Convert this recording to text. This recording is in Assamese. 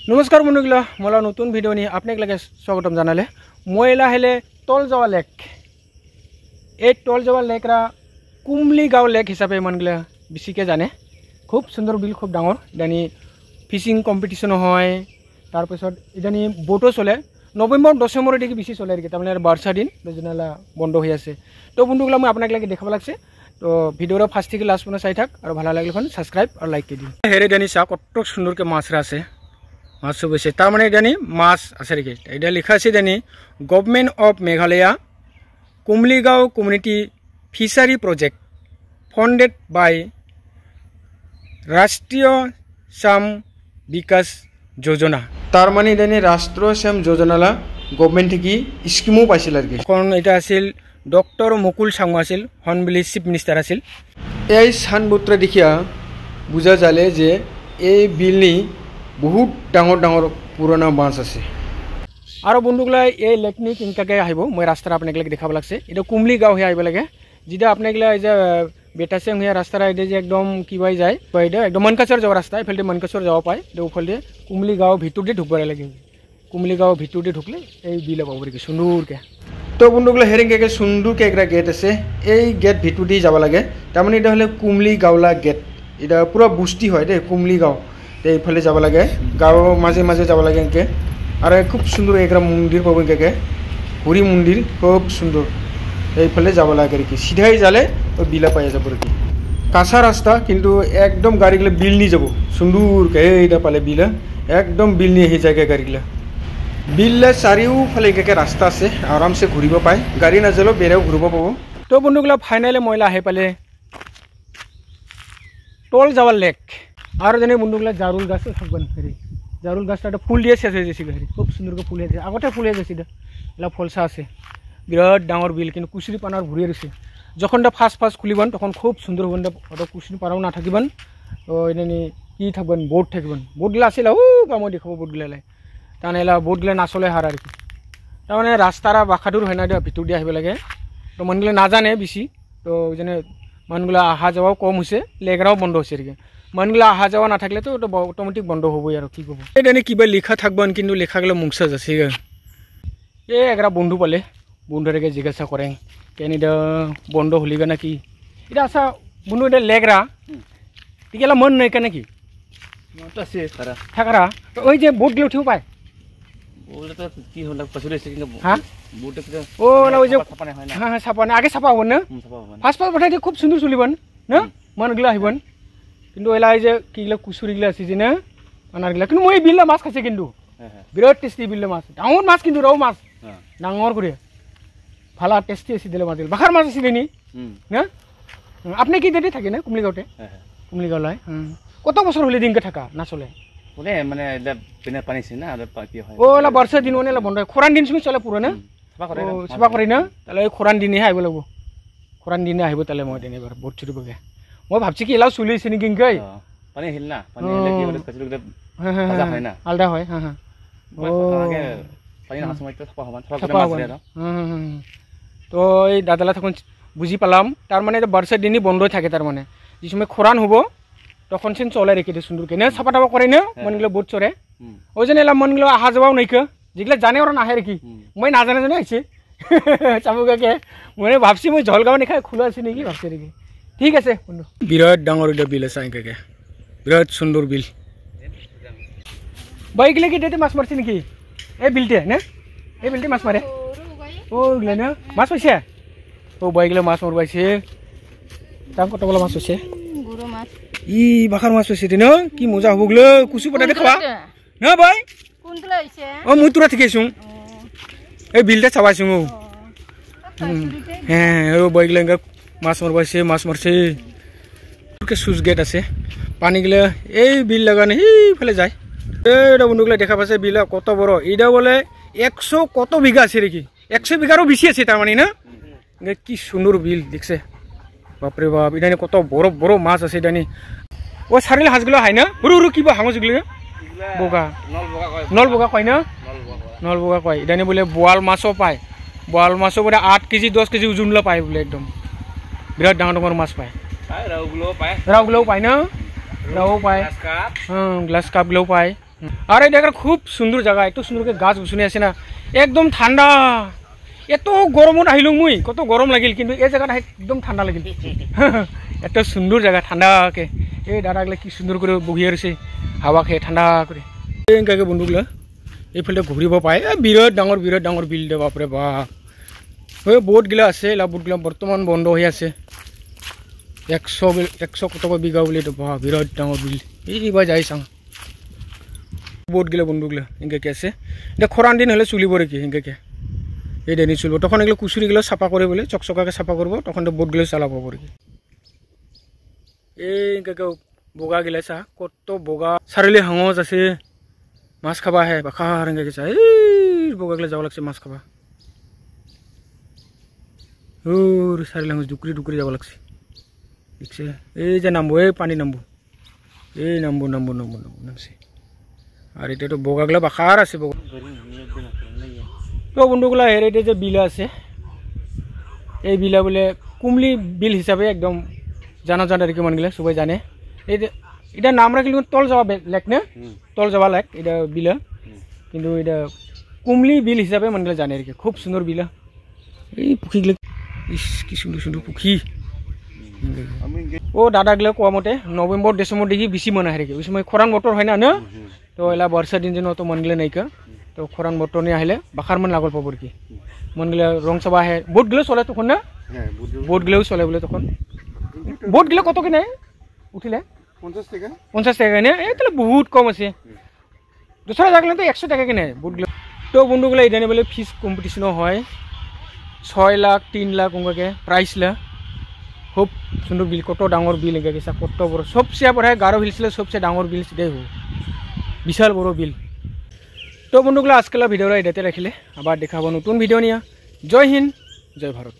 नमस्कार बंधुगला मला नतुन भिडिओनी आपणाक लगे स्वागतम जानाले मोयला हेले तलजावा लेक ए तलजावा लेकरा कुमली गाँव लेक हिसाबे मनगला बेसिके जाने खूब सुंदर बिल खूब डांगर इदानी फिशिंग कम्पिटिशन হয় तार पाছত इदानी बोटो चले नवेम्बर डिसेम्बर दिके बेसि चले आरो तारमाने बारसा दिन बेजनाला बंद হৈ আছে तो बंधुगला मैं आपणाक लगे देखाब लागছে तो भिडिओर फार्स्ट থেকে लास्ट पना চাই থাক और ভালো লাগলে খন সাবস্ক্রাইব और लाइक कर दी हेरे दानी सा कत सुंदर के माछरा আছে माछ सब है तार माने दानी माछ आसारिके इधर लिखा है दानी government of Meghalaya Kumligaon community fishery project funded by राष्ट्रीय श्रम विकास योजना तार माने दानी राष्ट्रीय श्रम योजनाला गवर्नमेंट की स्कीमो पाइছিল आरो कोन এটা আছিল डॉक्टर मुकुल सांगमा আছিল हनबिली चीफ मिनिस्टार আছিল এই সানবুত্র দেখিয়া বুঝা যালে যে এই বিলনি बहुत डांगर डांगर पुराना माछ आछे आरो बंधुगला ए लेकनि किनकाके आइबो मैं रास्ता आपनाक लगे देखाब लागছে এটা कुमली गाँव हे आइबो लागे जिदा आपनाकला जे बेटासे हे रास्ता इदे जे एकदम किबाय जाय बायदे एकदम मनकासर जाव रास्ता इफालदे मनकासर जाव पाय देउफालदे कुमली गाँव भितर दे ढुकबाय लागे कुमली गाँव भितर दे ढुकले ए बिला पाबो रे सुंदर के तो बंधुगला हेरेंगे सुंदर के एकरा गेट आछे ए गेट भितर दे जाबा लागे तारमाने इदा हले कुमली गाँवला गेट इदा पूरा बुस्ती হয় दे कुमली गाँव ते इफाले जाबा लागे गाँव माजे माजे जाबा लागे इनके और खूब सुंदर एक मंदिर पाबो इनके हरि मंदिर खूब सुंदर इफाले जाबा लागे कि सीधाई जाले तो बिला पाया जाबो कि कासा रास्ता किन्तु एकदम गाड़ीगला बिल नि जाबो सुंदर के एटा पाले बिला एकदम बिल नि हे जायगा गाड़ीगला बिलला चारिउ फाले के रास्ता আছে आराम से घुरिबो पाय गाड़ी ना जलो बेराव घुरिबो पाबो तो बंधुगला फाइनली मोयला हे पाले तलजावा लेक और जने बंधुगला जारुल गाछ थाकबन हेरि जारुल गाछटा फुल दिए शेष होइसे हेरि खूब सुंदर के फुल है आगते फुल है सिदा एला फलसा আছে बिराट डांगर बिल किन्तु कुसुरी पानार भुरि रइसे जखनटा फास्ट खुलिबन तखन खूब सुंदर होबन अत कुसुरी पानाव ना थाकिबन तो इनानि की थाकबन बोट थाकिबन बोटगला आसिला उ बामो देखाबो बोटगलालाय तानेला बोटगला नाचले हार आरो तारमाने रास्तारा बाखादुर होना दे भितर दि आइबो लागे तो मनगला ना जाने बेसि तो जने मनगला आहा जावाव कम होइसे लेगराव बन्द होइसे रे मनगला आहा जावा ना थाकले तो अटोमेटिक बंद होबो यार की कबो ए दानि किबा लेखा थाकबन किन्तु लेखागला मुंगसा जासिगो ए एगरा बंधु पाले बंधुरेगे जिज्ञासा करें केनिदा बंद हलिगा नाकि इदा आसा बंधु दे लेगरा तिकेला मन नै का नाकि मत আছে थारा थाकरा ओइ जे बोट गलो थिउ पाय बोले तो की होला पछुरे से हां बोट के ओ ला ओइ जे छापाने হয় না हां छापाने आगे छापा होबन न फास्ट बठाय खूब सुंदर सुलिबन न मन गला हइबन किन्तु एला जे किगला कुसुरिगला आसि जेना अनारगला किन्तु মই बिलला माछ खाइसे किन्तु बिराट टेस्टी बिलला माछ डांगर माछ किन्तु राव माछ डांगर करे ভালা টেস্টি আছে দিলে মাছ বাখার মাছ আছে দেনি না আপনি কি দেতে থাকে না কুমলি গাঁওতে কুমলি গাঁও লাই কত বছর হলে দিনকে থাকা না চলে ওরে মানে বিনা পানি ছিল না আর কি হয় ওলা বর্ষা দিন ওনেলা বন্ধ খরান দিন সময় চলে পুরো না সবা করে না তাহলে খরান দিনে আইব লাগবো খরান দিনে আইব তাহলে মই দেনে এবার বহুত ছুটি বগে মই ভাবছি কি এলাও চলিছে নি কিংকৈ পানি হিল না পানি হিলে কি ওরে কচুরি ভাজা হয় না আলদা হয় হ্যাঁ হ্যাঁ ও আগে পানি না সময় তো ছাপা হবান ছাপা হবান তো এই দাদালা তখন বুঝি পালাম তার মানে বর্ষা দিনই বন্ধ থাকে তার মানে যে সময় খরান হবো তখন সেন চলে রেখে দে সুন্দর কেনে ছাপা টাপা করে না মনগুলো বোট চড়ে ওই জন্য এলাম মনগুলো আহা যাওয়াও নাইকে যেগুলো জানে ওরা নাহে রেখি মই না জানে জানে আইছে চাবুকাকে মানে ভাবছি মই জলগাঁও নেখাই খোলা আছে নাকি ভাবছি রেখে ঠিক আছে বন্ধু বিরাট ডাঙর এটা বিল আছে আইকাকে বিরাট সুন্দর বিল বাইকলে কি দেতে মাছ মারছি নাকি এই বিলতে না এই বিলতে মাছ মারে ও গলে না মাছ পাইছে ও বাইকলে মাছ মারবাইছে দাম কত বলা মাছ হইছে গুরু মাছ ই বাখার মাছ হইছে দিন কি মজা হবগলে কুসু পটা দেখাবা না ভাই কোনতলা হইছে ও মুই তুরা থেকে আইছুং এই বিলটা চাবাইছুং ও হ্যাঁ ও বাইকলে মাছ মারবাইছে মাছ মারছে কে সুইচ গেট আছে পানি গলে এই বিল লাগানে এইফালে যায় এইটা বন্ধুগুলা দেখা পাচ্ছে বিলা কত বড় এইটা বলে 100 কত বিঘা আছে রে কি 100 বিঘারও বেশি আছে তার মানে না কি সুন্দর বিল দেখছে বাপরে বাপ এটা কত বড় বড় মাছ আছে এটা ও সারিল হাঁসগুলো হয় না হুরু হুরু কিবা হাঁসগুলো বোকা নল বোকা কয় না নল বোকা কয় এটা বলে বোয়াল মাছও পায় বোয়াল মাছও বলে 8 কেজি 10 কেজি ওজনলা পায় বলে একদম বিরাট ডাঙর ডাঙর মাছ পায় রাউগুলো পায় না রাও পায় গ্লাস কাপ গ্লাও পায় আর এই জায়গার খুব সুন্দর জায়গা, এত সুন্দরকে গাছ গছনি আছে না, একদম ঠান্ডা। এত গরমত আহিলো মুই, কত গরম লাগিল, কিন্তু এই জায়গাটা একদম ঠান্ডা লাগিল। এত সুন্দর জায়গা ঠান্ডাকে, এই দাদাগুলো কি সুন্দর করে বহি আছে হাওয়া খেয়ে ঠান্ডা করে। এনেকৈ বন্ধুগুলা এইফালে ঘূৰিব পায়। বিৰাট ডাঙৰ বিল দে, বাপৰে বাপ। এই বোটগিলা আছে, এলা বোটগিলা বৰ্তমান বন্ধ হৈ আছে। 100 কত বিঘা বুলি বা বিৰাট ডাঙৰ বিল। এইবাৰ যাই চাওঁ বোটগিলা বন্ধুগুলা এনেকৈ আছে। এতিয়া খৰাং দিন হ'লে চলিব নেকি এনেকৈ, এই দেনি চলিব। তখন এগুলো কুচুরিগুলো চাফা করে বলে চকচকাকে চাফা করবো, তখন তো বোটগুলো চালাব পারি। এই বগা গিলা চা, কত বগা চারিলে হাঙজ আছে, মাছ খাবা আহে বাখার এনেকৈ চা। এই বগাগিলা যাব লাগছে মাছ খাবা। চারিলে হাঙজ ডুকরি যাব লাগছে, দেখছে। এই যে নামবো, এই পানি নামবো, এই নামবো নামছে। আর এটা তো বগাগিলা বাখার আছে। বগা তো বন্ধুগুলা হেরিটেজ যে বিল আছে, এই বিলা বলে কুমলি বিল হিসাবে একদম জানা আর কি, মানগুলা সবাই জানে। এই যে এটা নাম রাখলে তল যাওয়া লেক না, তল যাওয়া লেক এটা বিলা, কিন্তু এটা কুমলি বিল হিসাবে মানগুলা জানে আর কি। খুব সুন্দর বিলা, এই পুখীগুলো ইস কি সুন্দর পুখী। ও দাদাগুলো কোয়া মতে নভেম্বর ডিসেম্বর দেখি বেশি মনে হয় আর কি। ওই সময় খরাং বতর হয় না, তো এলা বর্ষা দিন যেন অত মনগুলো নাইকা, তো খরাং বতর নিয়ে আহিলে বাখার মন লাগল পাবো আর কি। মনগুলো রং চাবা আহে, বোটগুলো চলে তখন না, বোটগুলোও চলে বলে তখন। বোটগুলো কত কিনে উঠিলে? 50 টাকা কিনে। এই তাহলে বহুত কম আছে। দোসরা জায়গা তো 100 টাকা কিনে বোটগুলো। তো বন্ধুগুলো এই বলে ফিস কম্পিটিশনও হয়, 6 লাখ 3 লাখ ওকে প্রাইস লা। খুব সুন্দর বিল, কত ডাঙর বিল এঁকে গেছে, কত বড়। সবচেয়ে পরে গারো হিলস সবচেয়ে ডাঙর বিল সেটাই হোক, বিশাল বড় বিল। তো বন্ধুগুলো আজকাল ভিডিওটা এটাতে রাখিলে, আবার দেখাবো নতুন ভিডিও নিয়ে। জয় হিন্দ, জয় ভারত।